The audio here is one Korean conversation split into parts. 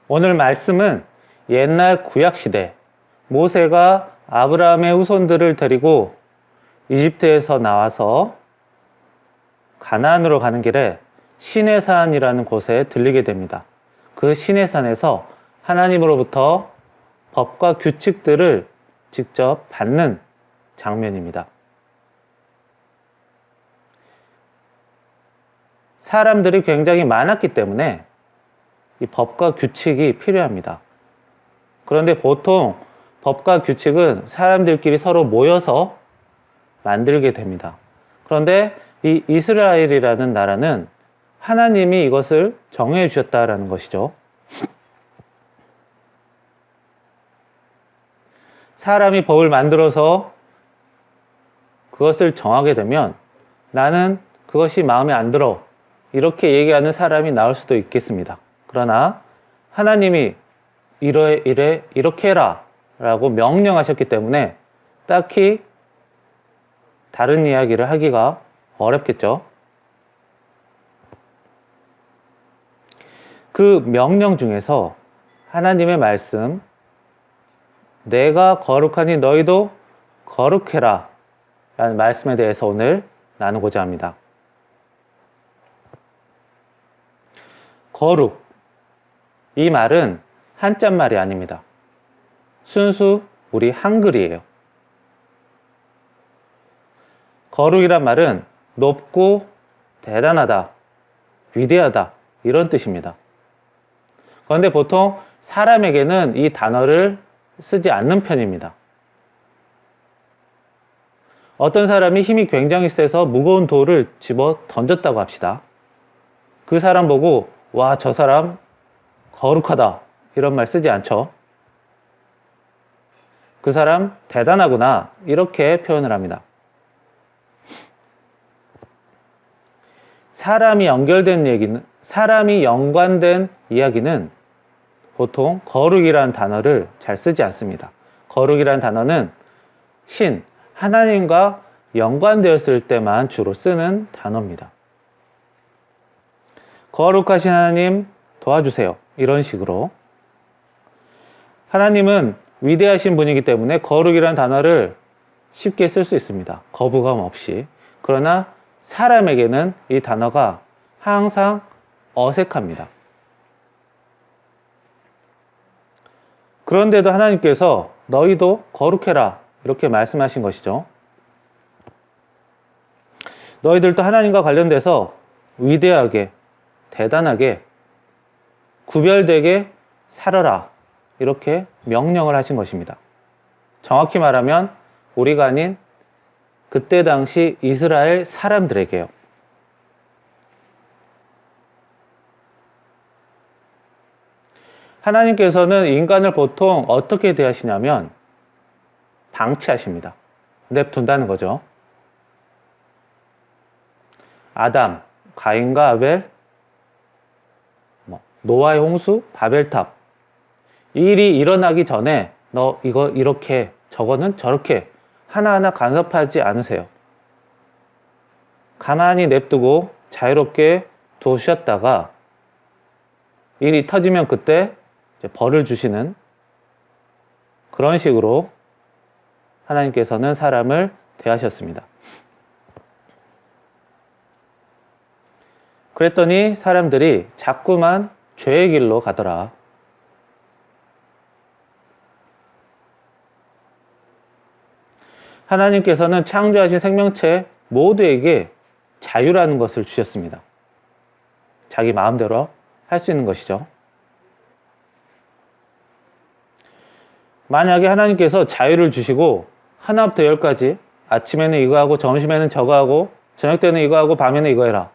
오늘 말씀은 옛날 구약시대 모세가 아브라함의 후손들을 데리고 이집트에서 나와서 가나안으로 가는 길에 시내산이라는 곳에 들리게 됩니다. 그 시내산에서 하나님으로부터 법과 규칙들을 직접 받는 장면입니다. 사람들이 굉장히 많았기 때문에 이 법과 규칙이 필요합니다. 그런데 보통 법과 규칙은 사람들끼리 서로 모여서 만들게 됩니다. 그런데 이 이스라엘이라는 나라는 하나님이 이것을 정해 주셨다라는 것이죠. 사람이 법을 만들어서 그것을 정하게 되면 나는 그것이 마음에 안 들어 이렇게 얘기하는 사람이 나올 수도 있겠습니다. 그러나 하나님이 이래 이렇게 해라 라고 명령하셨기 때문에 딱히 다른 이야기를 하기가 어렵겠죠. 그 명령 중에서 하나님의 말씀, 내가 거룩하니 너희도 거룩해라 라는 말씀에 대해서 오늘 나누고자 합니다. 거룩, 이 말은 한자말이 아닙니다. 순수 우리 한글이에요. 거룩이란 말은 높고 대단하다, 위대하다 이런 뜻입니다. 그런데 보통 사람에게는 이 단어를 쓰지 않는 편입니다. 어떤 사람이 힘이 굉장히 세서 무거운 돌을 집어 던졌다고 합시다. 그 사람 보고 와, 저 사람 거룩하다 이런 말 쓰지 않죠. 그 사람 대단하구나 이렇게 표현을 합니다. 사람이 연관된 이야기는 보통 거룩이라는 단어를 잘 쓰지 않습니다. 거룩이라는 단어는 신, 하나님과 연관되었을 때만 주로 쓰는 단어입니다. 거룩하신 하나님 도와주세요. 이런 식으로. 하나님은 위대하신 분이기 때문에 거룩이라는 단어를 쉽게 쓸 수 있습니다. 거부감 없이. 그러나 사람에게는 이 단어가 항상 어색합니다. 그런데도 하나님께서 너희도 거룩해라 이렇게 말씀하신 것이죠. 너희들도 하나님과 관련돼서 위대하게, 대단하게, 구별되게 살아라 이렇게 명령을 하신 것입니다. 정확히 말하면 우리가 아닌 그때 당시 이스라엘 사람들에게요. 하나님께서는 인간을 보통 어떻게 대하시냐면 방치하십니다. 냅둔다는 거죠. 아담, 가인과 아벨, 노아의 홍수, 바벨탑. 이 일이 일어나기 전에 너 이거 이렇게, 저거는 저렇게 하나하나 간섭하지 않으세요. 가만히 냅두고 자유롭게 두셨다가 일이 터지면 그때 이제 벌을 주시는 그런 식으로 하나님께서는 사람을 대하셨습니다. 그랬더니 사람들이 자꾸만 죄의 길로 가더라. 하나님께서는 창조하신 생명체 모두에게 자유라는 것을 주셨습니다. 자기 마음대로 할 수 있는 것이죠. 만약에 하나님께서 자유를 주시고 하나부터 10까지 아침에는 이거 하고 점심에는 저거 하고 저녁 때는 이거 하고 밤에는 이거 해라.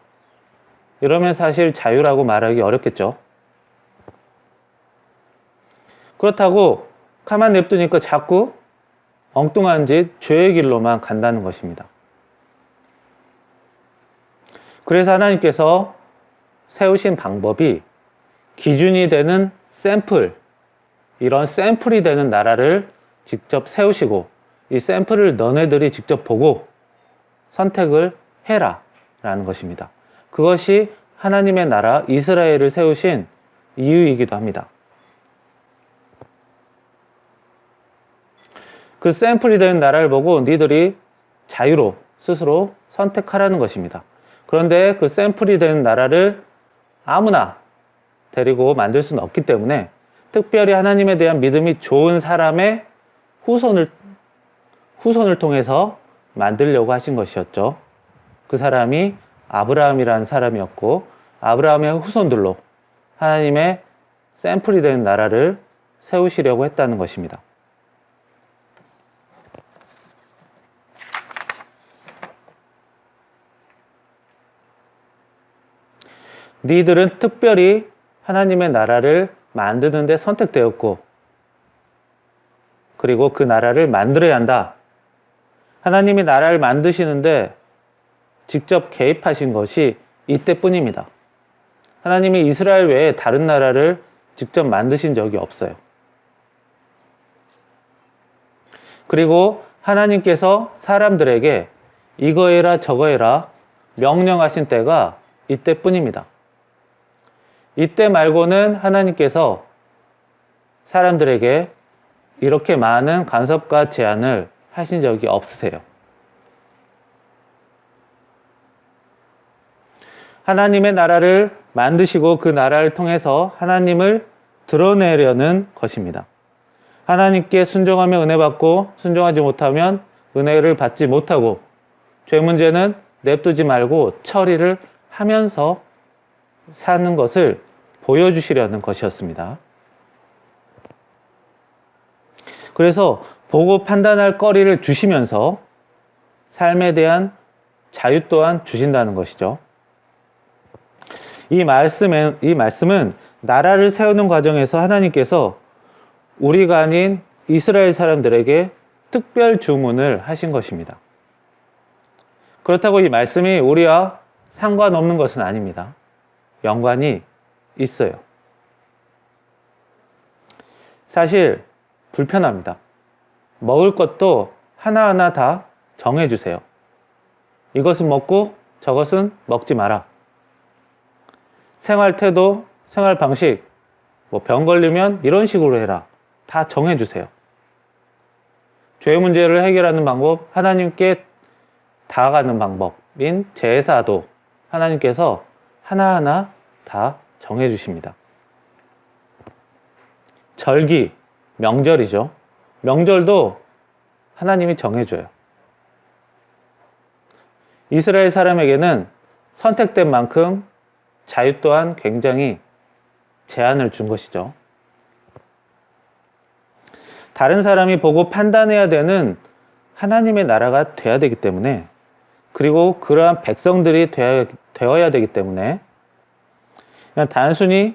이러면 사실 자유라고 말하기 어렵겠죠. 그렇다고 가만 냅두니까 자꾸 엉뚱한 짓, 죄의 길로만 간다는 것입니다. 그래서 하나님께서 세우신 방법이 기준이 되는 샘플, 이런 샘플이 되는 나라를 직접 세우시고 이 샘플을 너네들이 직접 보고 선택을 해라 라는 것입니다. 그것이 하나님의 나라 이스라엘을 세우신 이유이기도 합니다. 그 샘플이 되는 나라를 보고 니들이 자유로 스스로 선택하라는 것입니다. 그런데 그 샘플이 되는 나라를 아무나 데리고 만들 수는 없기 때문에 특별히 하나님에 대한 믿음이 좋은 사람의 후손을 통해서 만들려고 하신 것이었죠. 그 사람이 아브라함이라는 사람이었고, 아브라함의 후손들로 하나님의 샘플이 되는 나라를 세우시려고 했다는 것입니다. 니들은 특별히 하나님의 나라를 만드는 데 선택되었고, 그리고 그 나라를 만들어야 한다. 하나님이 나라를 만드시는데 직접 개입하신 것이 이때뿐입니다. 하나님이 이스라엘 외에 다른 나라를 직접 만드신 적이 없어요. 그리고 하나님께서 사람들에게 이거 해라 저거 해라 명령하신 때가 이때뿐입니다. 이때 말고는 하나님께서 사람들에게 이렇게 많은 간섭과 제한을 하신 적이 없으세요. 하나님의 나라를 만드시고 그 나라를 통해서 하나님을 드러내려는 것입니다. 하나님께 순종하며 은혜 받고 순종하지 못하면 은혜를 받지 못하고 죄 문제는 냅두지 말고 처리를 하면서 사는 것을 보여주시려는 것이었습니다. 그래서 보고 판단할 거리를 주시면서 삶에 대한 자유 또한 주신다는 것이죠. 이 말씀은 나라를 세우는 과정에서 하나님께서 우리가 아닌 이스라엘 사람들에게 특별 주문을 하신 것입니다. 그렇다고 이 말씀이 우리와 상관없는 것은 아닙니다. 연관이 있어요. 사실 불편합니다. 먹을 것도 하나하나 다 정해주세요. 이것은 먹고 저것은 먹지 마라. 생활 태도, 생활 방식, 병 걸리면 이런 식으로 해라. 다 정해주세요. 죄 문제를 해결하는 방법, 하나님께 다가가는 방법인 제사도 하나님께서 하나하나 다 정해주십니다. 절기, 명절이죠. 명절도 하나님이 정해줘요. 이스라엘 사람에게는 선택된 만큼 자유 또한 굉장히 제한을 준 것이죠. 다른 사람이 보고 판단해야 되는 하나님의 나라가 돼야 되기 때문에, 그리고 그러한 백성들이 되어야 되기 때문에 그냥 단순히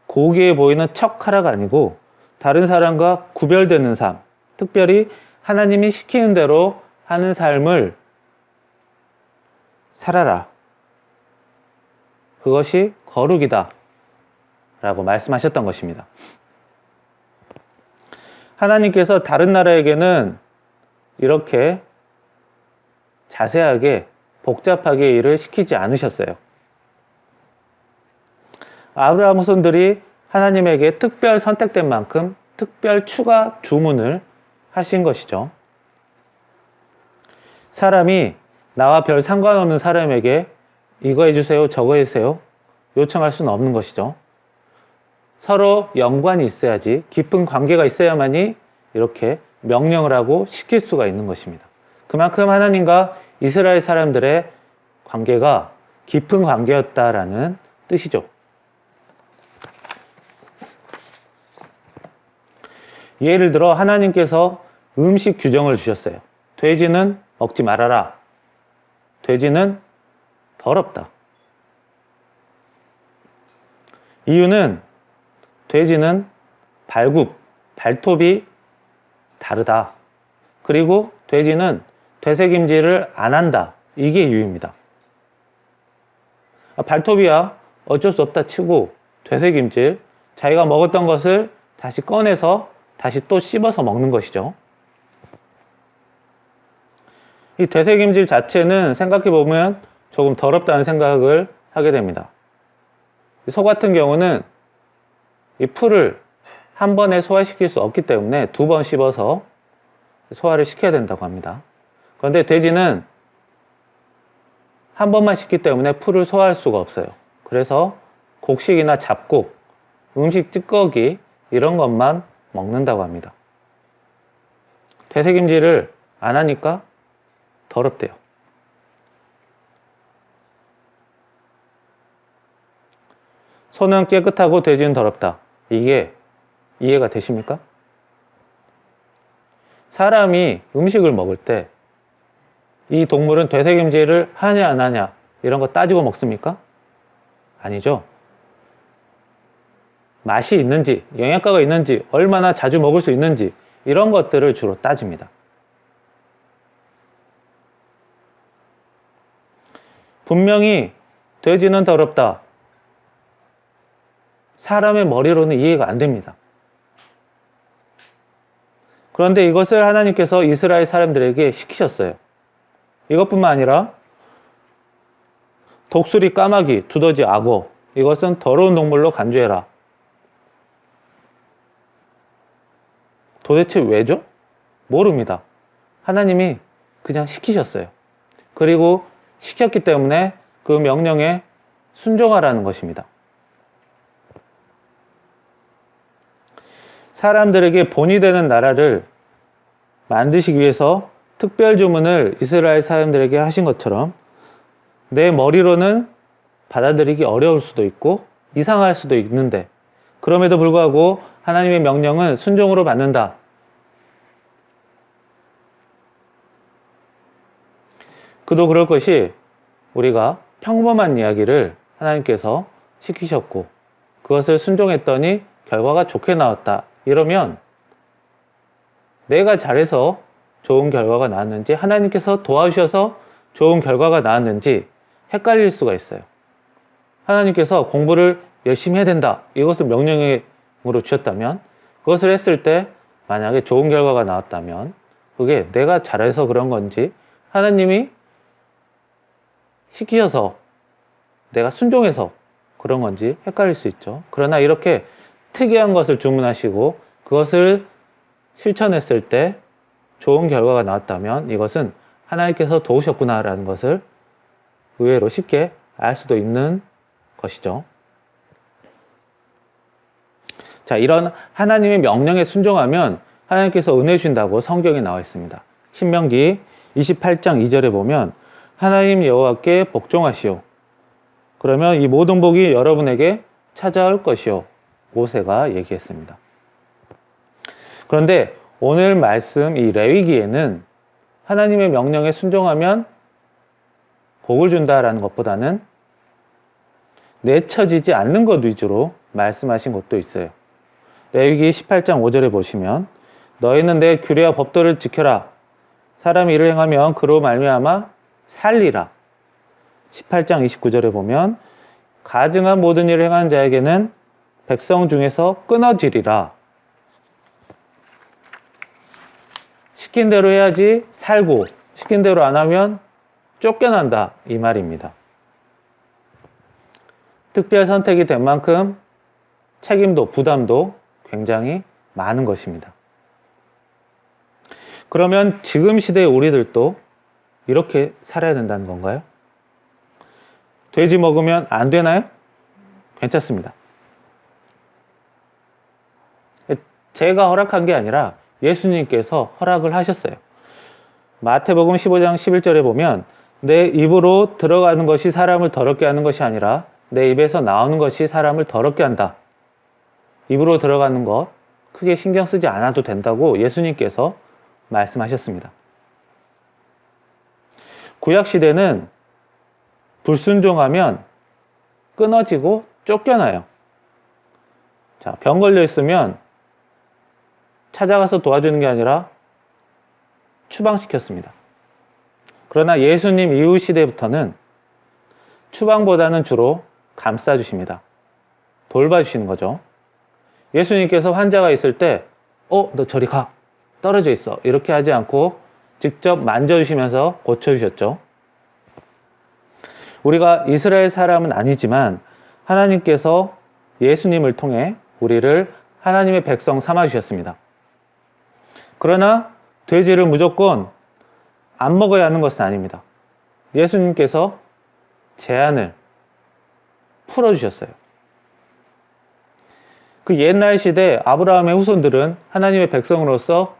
고귀해 보이는 척하라가 아니고 다른 사람과 구별되는 삶, 특별히 하나님이 시키는 대로 하는 삶을 살아라. 그것이 거룩이다 라고 말씀하셨던 것입니다. 하나님께서 다른 나라에게는 이렇게 자세하게 복잡하게 일을 시키지 않으셨어요. 아브라함 후손들이 하나님에게 특별 선택된 만큼 특별 추가 주문을 하신 것이죠. 사람이 나와 별 상관없는 사람에게 이거 해주세요, 저거 해주세요 요청할 수는 없는 것이죠. 서로 연관이 있어야지, 깊은 관계가 있어야만이 이렇게 명령을 하고 시킬 수가 있는 것입니다. 그만큼 하나님과 이스라엘 사람들의 관계가 깊은 관계였다라는 뜻이죠. 예를 들어 하나님께서 음식 규정을 주셨어요. 돼지는 먹지 말아라. 돼지는 더럽다. 이유는 돼지는 발톱이 다르다. 그리고 돼지는 되새김질을 안 한다. 이게 이유입니다. 발톱이야 어쩔 수 없다 치고 되새김질, 자기가 먹었던 것을 다시 꺼내서 다시 또 씹어서 먹는 것이죠. 이 되새김질 자체는 생각해보면 조금 더럽다는 생각을 하게 됩니다. 소 같은 경우는 이 풀을 한 번에 소화시킬 수 없기 때문에 두 번 씹어서 소화를 시켜야 된다고 합니다. 그런데 돼지는 한 번만 씻기 때문에 풀을 소화할 수가 없어요. 그래서 곡식이나 잡곡, 음식 찌꺼기 이런 것만 먹는다고 합니다. 되새김질을 안 하니까 더럽대요. 소는 깨끗하고 돼지는 더럽다. 이게 이해가 되십니까? 사람이 음식을 먹을 때 이 동물은 되새김질을 하냐 안 하냐 이런 거 따지고 먹습니까? 아니죠. 맛이 있는지, 영양가가 있는지, 얼마나 자주 먹을 수 있는지 이런 것들을 주로 따집니다. 분명히 돼지는 더럽다. 사람의 머리로는 이해가 안 됩니다. 그런데 이것을 하나님께서 이스라엘 사람들에게 시키셨어요. 이것뿐만 아니라 독수리, 까마귀, 두더지, 악어 이것은 더러운 동물로 간주해라. 도대체 왜죠? 모릅니다. 하나님이 그냥 시키셨어요. 그리고 시켰기 때문에 그 명령에 순종하라는 것입니다. 사람들에게 본이 되는 나라를 만드시기 위해서 특별 주문을 이스라엘 사람들에게 하신 것처럼 내 머리로는 받아들이기 어려울 수도 있고 이상할 수도 있는데 그럼에도 불구하고 하나님의 명령은 순종으로 받는다. 그도 그럴 것이 우리가 평범한 이야기를 하나님께서 시키셨고 그것을 순종했더니 결과가 좋게 나왔다. 이러면 내가 잘해서 좋은 결과가 나왔는지 하나님께서 도와주셔서 좋은 결과가 나왔는지 헷갈릴 수가 있어요. 하나님께서 공부를 열심히 해야 된다. 이것을 명령으로 주셨다면 그것을 했을 때 만약에 좋은 결과가 나왔다면 그게 내가 잘해서 그런 건지 하나님이 시키셔서 내가 순종해서 그런 건지 헷갈릴 수 있죠. 그러나 이렇게 특이한 것을 주문하시고 그것을 실천했을 때 좋은 결과가 나왔다면 이것은 하나님께서 도우셨구나라는 것을 의외로 쉽게 알 수도 있는 것이죠. 자, 이런 하나님의 명령에 순종하면 하나님께서 은혜 주신다고 성경에 나와 있습니다. 신명기 28장 2절에 보면 하나님 여호와께 복종하시오. 그러면 이 모든 복이 여러분에게 찾아올 것이오. 모세가 얘기했습니다. 그런데 오늘 말씀 이 레위기에는 하나님의 명령에 순종하면 복을 준다라는 것보다는 내쳐지지 않는 것 위주로 말씀하신 것도 있어요. 레위기 18장 5절에 보시면 너희는 내 규례와 법도를 지켜라. 사람이 이를 행하면 그로 말미암아 살리라. 18장 29절에 보면 가증한 모든 일을 행하는 자에게는 백성 중에서 끊어지리라. 시킨 대로 해야지 살고 시킨 대로 안 하면 쫓겨난다 이 말입니다. 특별 선택이 된 만큼 책임도 부담도 굉장히 많은 것입니다. 그러면 지금 시대의 우리들도 이렇게 살아야 된다는 건가요? 돼지 먹으면 안 되나요? 괜찮습니다. 제가 허락한 게 아니라 예수님께서 허락을 하셨어요. 마태복음 15장 11절에 보면 내 입으로 들어가는 것이 사람을 더럽게 하는 것이 아니라 내 입에서 나오는 것이 사람을 더럽게 한다. 입으로 들어가는 것 크게 신경 쓰지 않아도 된다고 예수님께서 말씀하셨습니다. 구약시대는 불순종하면 끊어지고 쫓겨나요. 자, 병 걸려 있으면 찾아가서 도와주는 게 아니라 추방시켰습니다. 그러나 예수님 이후 시대부터는 추방보다는 주로 감싸주십니다. 돌봐주시는 거죠. 예수님께서 환자가 있을 때 너 저리 가. 떨어져 있어. 이렇게 하지 않고 직접 만져주시면서 고쳐주셨죠. 우리가 이스라엘 사람은 아니지만 하나님께서 예수님을 통해 우리를 하나님의 백성 삼아주셨습니다. 그러나 돼지를 무조건 안 먹어야 하는 것은 아닙니다. 예수님께서 제한을 풀어주셨어요. 그 옛날 시대 아브라함의 후손들은 하나님의 백성으로서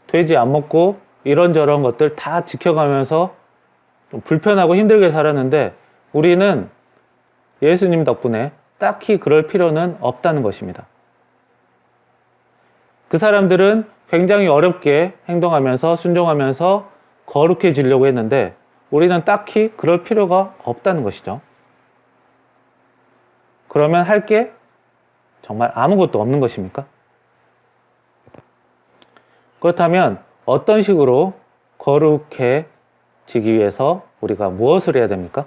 돼지 안 먹고 이런저런 것들 다 지켜가면서 좀 불편하고 힘들게 살았는데 우리는 예수님 덕분에 딱히 그럴 필요는 없다는 것입니다. 그 사람들은 굉장히 어렵게 행동하면서 순종하면서 거룩해지려고 했는데 우리는 딱히 그럴 필요가 없다는 것이죠. 그러면 할 게 정말 아무것도 없는 것입니까? 그렇다면 어떤 식으로 거룩해지기 위해서 우리가 무엇을 해야 됩니까?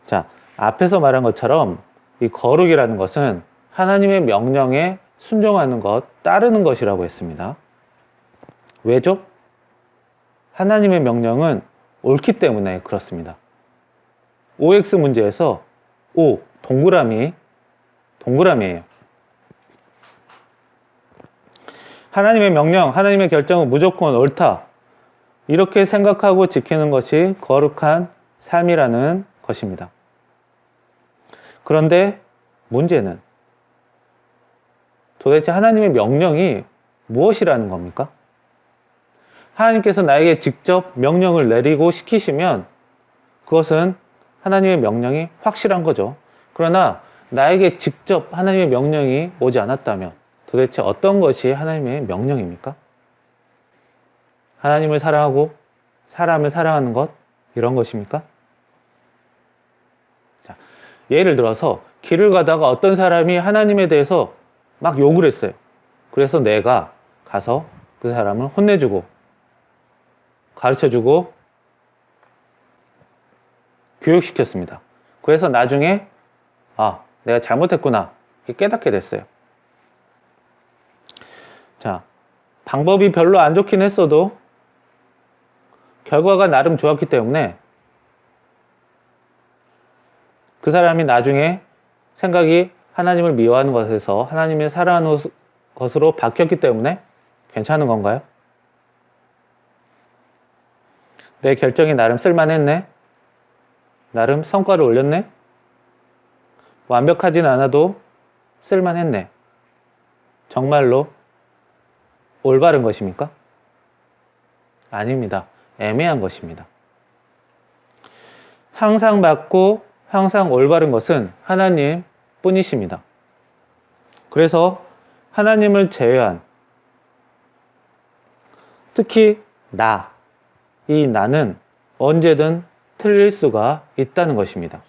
자, 앞에서 말한 것처럼 이 거룩이라는 것은 하나님의 명령에 순종하는 것, 따르는 것이라고 했습니다. 왜죠? 하나님의 명령은 옳기 때문에 그렇습니다. OX 문제에서 O, 동그라미예요. 하나님의 명령, 하나님의 결정은 무조건 옳다. 이렇게 생각하고 지키는 것이 거룩한 삶이라는 것입니다. 그런데 문제는 도대체 하나님의 명령이 무엇이라는 겁니까? 하나님께서 나에게 직접 명령을 내리고 시키시면 그것은 하나님의 명령이 확실한 거죠. 그러나 나에게 직접 하나님의 명령이 오지 않았다면 도대체 어떤 것이 하나님의 명령입니까? 하나님을 사랑하고 사람을 사랑하는 것, 이런 것입니까? 자, 예를 들어서 길을 가다가 어떤 사람이 하나님에 대해서 막 욕을 했어요. 그래서 내가 가서 그 사람을 혼내주고 가르쳐주고 교육시켰습니다. 그래서 나중에 내가 잘못했구나 깨닫게 됐어요. 자, 방법이 별로 안 좋긴 했어도 결과가 나름 좋았기 때문에 그 사람이 나중에 생각이 하나님을 미워하는 것에서 하나님을 사랑하는 것으로 바뀌었기 때문에 괜찮은 건가요? 내 결정이 나름 쓸만했네? 나름 성과를 올렸네? 완벽하진 않아도 쓸만했네. 정말로 올바른 것입니까? 아닙니다. 애매한 것입니다. 항상 맞고 항상 올바른 것은 하나님 뿐이십니다. 그래서 하나님을 제외한, 특히 이 나는 언제든 틀릴 수가 있다는 것입니다.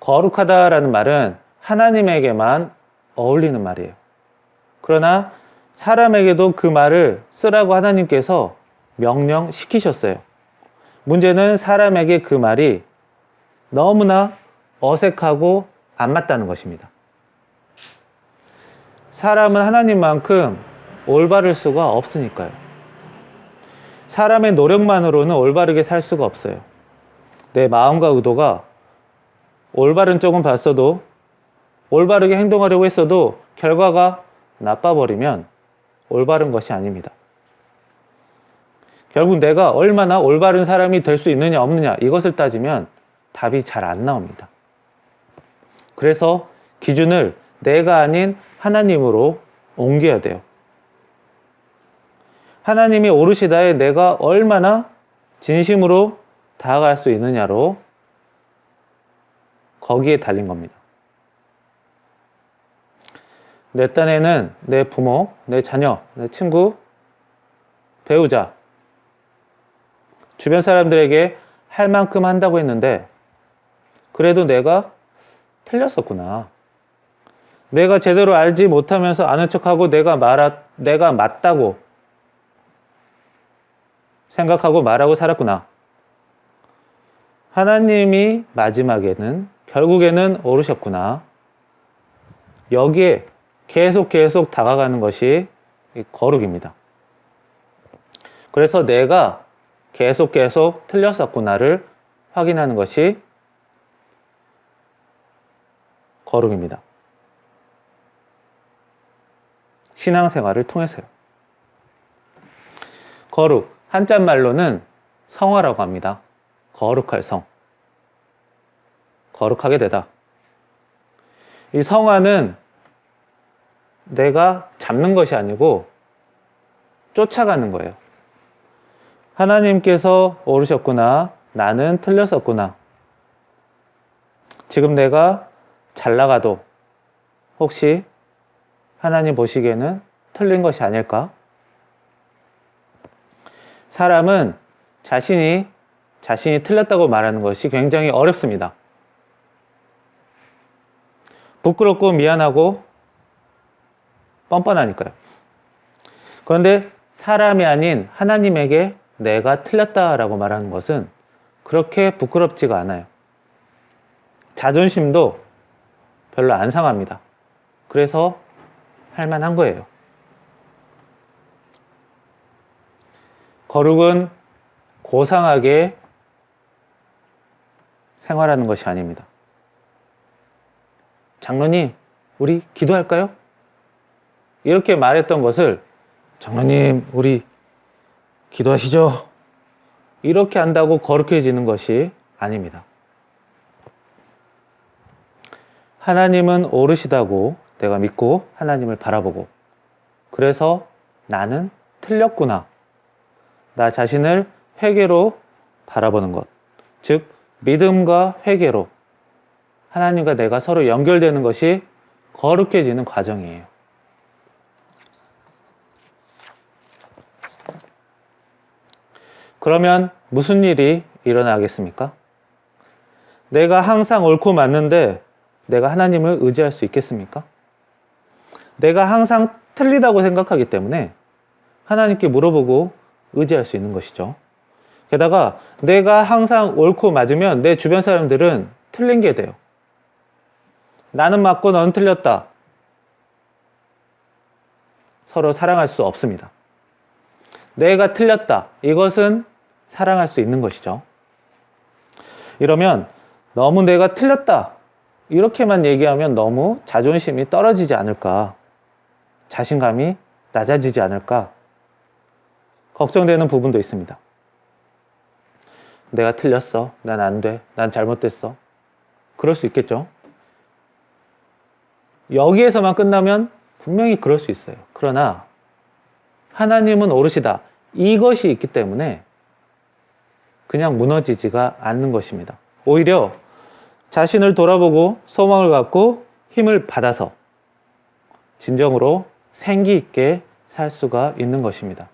거룩하다라는 말은 하나님에게만 어울리는 말이에요. 그러나 사람에게도 그 말을 쓰라고 하나님께서 명령시키셨어요. 문제는 사람에게 그 말이 너무나 어색하고 안 맞다는 것입니다. 사람은 하나님만큼 올바를 수가 없으니까요. 사람의 노력만으로는 올바르게 살 수가 없어요. 내 마음과 의도가 올바른 쪽은 봤어도 올바르게 행동하려고 했어도 결과가 나빠버리면 올바른 것이 아닙니다. 결국 내가 얼마나 올바른 사람이 될 수 있느냐 없느냐 이것을 따지면 답이 잘 안 나옵니다. 그래서 기준을 내가 아닌 하나님으로 옮겨야 돼요. 하나님이 오르시다에 내가 얼마나 진심으로 다가갈 수 있느냐로 거기에 달린 겁니다. 내 딴에는 내 부모, 내 자녀, 내 친구, 배우자, 주변 사람들에게 할 만큼 한다고 했는데 그래도 내가 틀렸었구나. 내가 제대로 알지 못하면서 아는 척하고 내가 맞다고 생각하고 말하고 살았구나. 하나님이 마지막에는 결국에는 오르셨구나. 여기에 계속 다가가는 것이 거룩입니다. 그래서 내가 계속 틀렸었구나를 확인하는 것이 거룩입니다. 신앙생활을 통해서요. 거룩, 한자말로는 성화라고 합니다. 거룩할 성. 거룩하게 되다. 이 성화는 내가 잡는 것이 아니고 쫓아가는 거예요. 하나님께서 옳으셨구나. 나는 틀렸었구나. 지금 내가 잘 나가도 혹시 하나님 보시기에는 틀린 것이 아닐까? 사람은 자신이 틀렸다고 말하는 것이 굉장히 어렵습니다. 부끄럽고 미안하고 뻔뻔하니까요. 그런데 사람이 아닌 하나님에게 내가 틀렸다라고 말하는 것은 그렇게 부끄럽지가 않아요. 자존심도 별로 안 상합니다. 그래서 할 만한 거예요. 거룩은 고상하게 생활하는 것이 아닙니다. 장로님, 우리 기도할까요? 이렇게 말했던 것을 장로님, 우리 기도하시죠. 이렇게 한다고 거룩해지는 것이 아닙니다. 하나님은 옳으시다고 내가 믿고 하나님을 바라보고 그래서 나는 틀렸구나. 나 자신을 회개로 바라보는 것. 즉 믿음과 회개로 하나님과 내가 서로 연결되는 것이 거룩해지는 과정이에요. 그러면 무슨 일이 일어나겠습니까? 내가 항상 옳고 맞는데 내가 하나님을 의지할 수 있겠습니까? 내가 항상 틀리다고 생각하기 때문에 하나님께 물어보고 의지할 수 있는 것이죠. 게다가 내가 항상 옳고 맞으면 내 주변 사람들은 틀린 게 돼요. 나는 맞고 너는 틀렸다. 서로 사랑할 수 없습니다. 내가 틀렸다. 이것은 사랑할 수 있는 것이죠. 이러면 너무 내가 틀렸다. 이렇게만 얘기하면 너무 자존심이 떨어지지 않을까. 자신감이 낮아지지 않을까. 걱정되는 부분도 있습니다. 내가 틀렸어. 난 안 돼. 난 잘못됐어. 그럴 수 있겠죠. 여기에서만 끝나면 분명히 그럴 수 있어요. 그러나 하나님은 옳으시다. 이것이 있기 때문에 그냥 무너지지가 않는 것입니다. 오히려 자신을 돌아보고 소망을 갖고 힘을 받아서 진정으로 생기 있게 살 수가 있는 것입니다.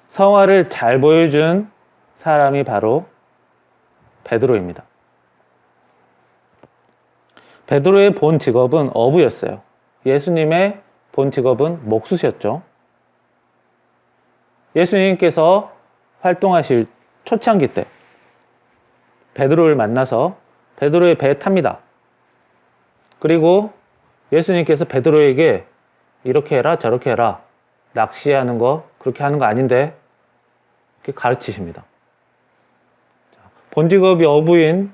성화를 잘 보여준 사람이 바로 베드로입니다. 베드로의 본 직업은 어부였어요. 예수님의 본 직업은 목수셨죠. 예수님께서 활동하실 초창기 때 베드로를 만나서 베드로의 배에 탑니다. 그리고 예수님께서 베드로에게 이렇게 해라 저렇게 해라 낚시하는 거 그렇게 하는 거 아닌데 이렇게 가르치십니다. 본 직업이 어부인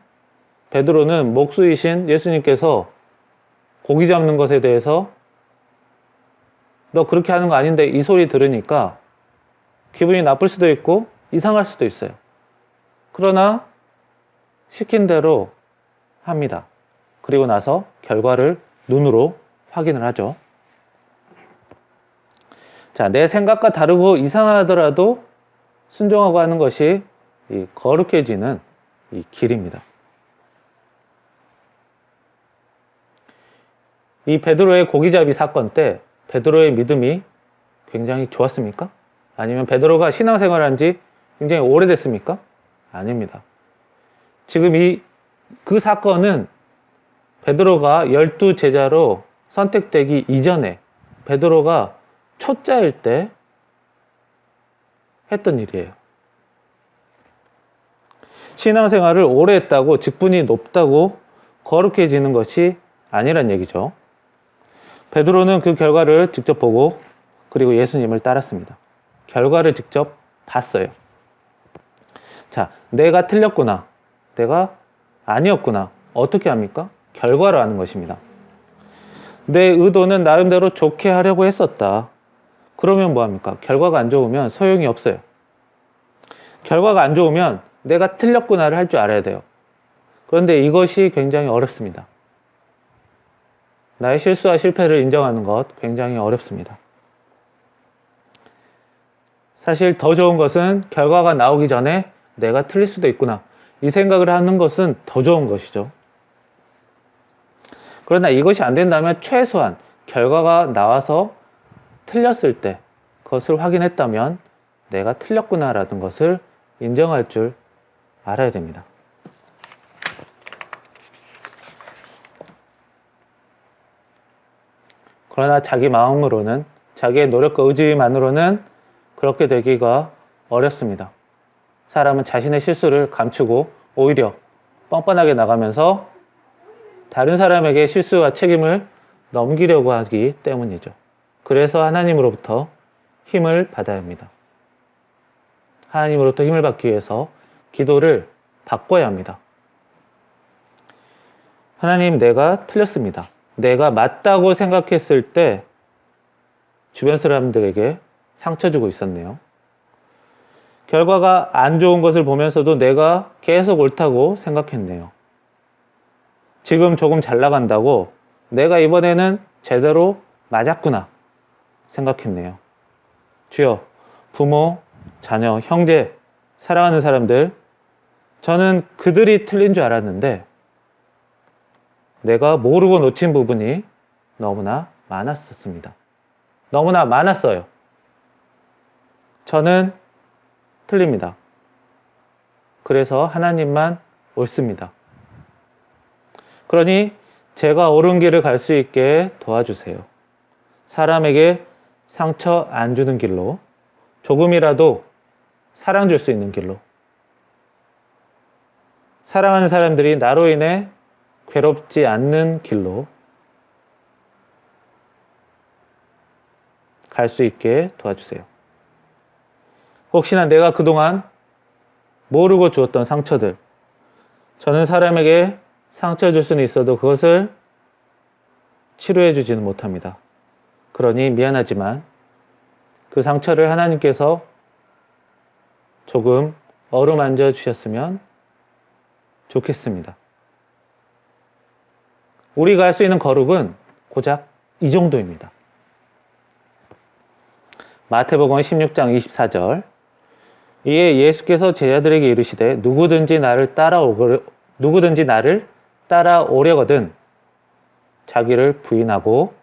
베드로는 목수이신 예수님께서 고기 잡는 것에 대해서 너 그렇게 하는 거 아닌데 이 소리 들으니까 기분이 나쁠 수도 있고 이상할 수도 있어요. 그러나 시킨 대로 합니다. 그리고 나서 결과를 눈으로 확인을 하죠. 자, 내 생각과 다르고 이상하더라도 순종하고 하는 것이 이 거룩해지는 이 길입니다. 이 베드로의 고기잡이 사건 때 베드로의 믿음이 굉장히 좋았습니까? 아니면 베드로가 신앙생활한 지 굉장히 오래됐습니까? 아닙니다. 지금 그 사건은 베드로가 12제자로 선택되기 이전에 베드로가 초짜일 때 했던 일이에요. 신앙생활을 오래 했다고 직분이 높다고 거룩해지는 것이 아니란 얘기죠. 베드로는 그 결과를 직접 보고 그리고 예수님을 따랐습니다. 결과를 직접 봤어요. 자, 내가 틀렸구나. 내가 아니었구나. 어떻게 합니까? 결과로 하는 것입니다. 내 의도는 나름대로 좋게 하려고 했었다. 그러면 뭐합니까? 결과가 안 좋으면 소용이 없어요. 결과가 안 좋으면 내가 틀렸구나를 할 줄 알아야 돼요. 그런데 이것이 굉장히 어렵습니다. 나의 실수와 실패를 인정하는 것 굉장히 어렵습니다. 사실 더 좋은 것은 결과가 나오기 전에 내가 틀릴 수도 있구나, 이 생각을 하는 것은 더 좋은 것이죠. 그러나 이것이 안 된다면 최소한 결과가 나와서 틀렸을 때 그것을 확인했다면 내가 틀렸구나라는 것을 인정할 줄 알아야 됩니다. 그러나 자기 마음으로는, 자기의 노력과 의지만으로는 그렇게 되기가 어렵습니다. 사람은 자신의 실수를 감추고 오히려 뻔뻔하게 나가면서 다른 사람에게 실수와 책임을 넘기려고 하기 때문이죠. 그래서 하나님으로부터 힘을 받아야 합니다. 하나님으로부터 힘을 받기 위해서 기도를 바꿔야 합니다. 하나님, 내가 틀렸습니다. 내가 맞다고 생각했을 때 주변 사람들에게 상처 주고 있었네요. 결과가 안 좋은 것을 보면서도 내가 계속 옳다고 생각했네요. 지금 조금 잘 나간다고 내가 이번에는 제대로 맞았구나 생각했네요. 주여, 부모, 자녀, 형제, 사랑하는 사람들, 저는 그들이 틀린 줄 알았는데 내가 모르고 놓친 부분이 너무나 많았었습니다. 너무나 많았어요. 저는 틀립니다. 그래서 하나님만 옳습니다. 그러니 제가 옳은 길을 갈 수 있게 도와주세요. 사람에게 상처 안 주는 길로, 조금이라도 사랑 줄 수 있는 길로, 사랑하는 사람들이 나로 인해 괴롭지 않는 길로 갈 수 있게 도와주세요. 혹시나 내가 그동안 모르고 주었던 상처들, 저는 사람에게 상처 줄 수는 있어도 그것을 치료해 주지는 못합니다. 그러니 미안하지만 그 상처를 하나님께서 조금 어루만져 주셨으면 좋겠습니다. 우리가 할 수 있는 거룩은 고작 이 정도입니다. 마태복음 16장 24절, 이에 예수께서 제자들에게 이르시되 누구든지 나를 따라오려거든 자기를 부인하고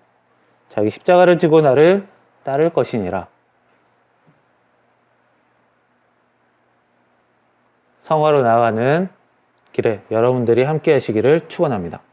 자기 십자가를 지고 나를 따를 것이니라. 성화로 나아가는 길에 여러분들이 함께 하시기를 축원합니다.